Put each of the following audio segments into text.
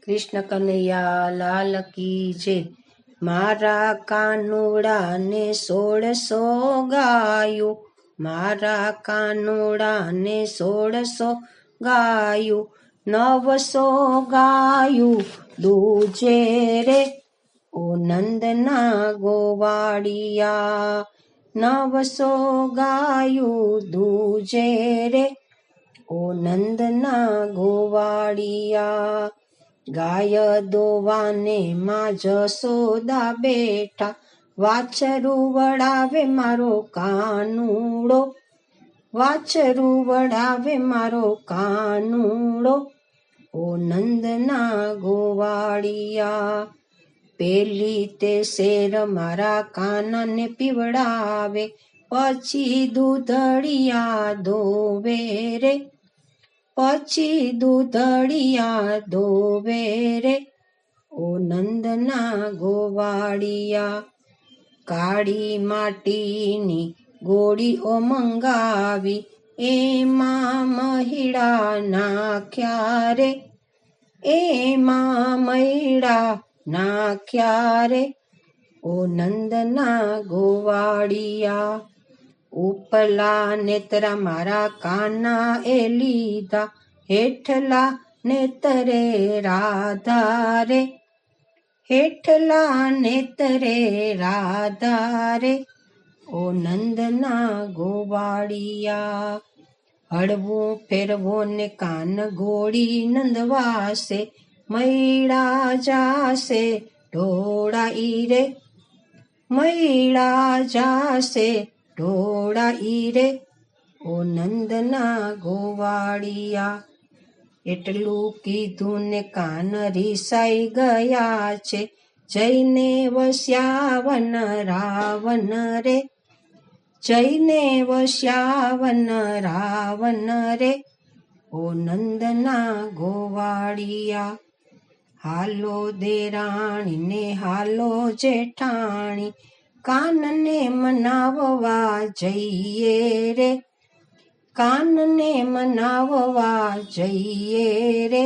કૃષ્ણ કનૈયા લાલ કી જય। મારા કાનુડાને 1600 ગાયું, મારા કાનુડાને 1600 ગાયું, 900 ગાયું દૂજે રે ઓ નંદના ગોવાળિયા, 900 ગાયું દૂજે રે ઓ નંદના ગોવાળિયા। ગાય દોવાને માં જસોદા બેઠા, વાછરું વડાવે મારો કાનુડો, વાછરું વડાવે મારો કાનુડો ઓ નંદના ગોવાળિયા। પેલી તે શેર મારા કાનાને પીવડાવે, પછી દૂધડિયા દોવે રે, પછી દૂધડિયા દોવે રે ઓ નંદના ગોવાળિયા। કાળી માટીની ગોળીઓ મંગાવી, એમાં મહીડા નાખ્યા રે, એમાં મહીડા નાખ્યા રે ઓ નંદના ગોવાળિયા। ઉપલા નેત્રા મારા કાના એ લીધા, હેઠલા નેતરે રાધા રે, હેઠલા નેતરે રાધા રે ઓ નંદના ગોવાળિયા। હળવું ફેરવો ને કાન ગોળી નંદવાસે, મૈડા જાસે ઢોળાઈ રે, મૈડા જાસે ઢોળાઈ રે ઓ નંદના ગોવાળિયા। એટલું કીધું ને કાન રીસાઈ ગયા છે, જઈને વસ્યાવન રાવણ રે, જઈને વસ્યાવન રાવણ રે ઓ નંદના ગોવાળિયા। હાલો દેરાણી ને હાલો જેઠાણી, કાનને મનાવવા જઈએ રે, કાનને મનાવવા જઈએ રે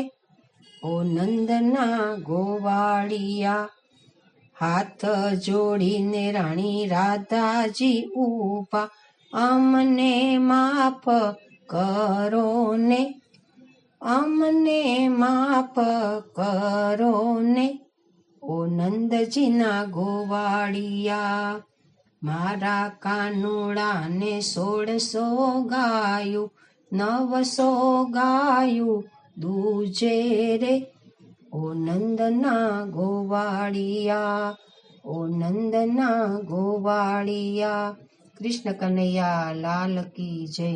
ઓ નંદના ગોવાળિયા। હાથ જોડીને રાણી રાધાજી ઊભા, અમને માફ કરો ને, અમને માફ કરો ને ઓ નંદજીના ગોવાળિયા। મારા કાનુડાને 1600 ગાયું, 900 ગાયું દૂજે રે ઓ નંદના ગોવાળિયા, ઓ નંદના ગોવાળિયા। કૃષ્ણ કનૈયા લાલ કી જય।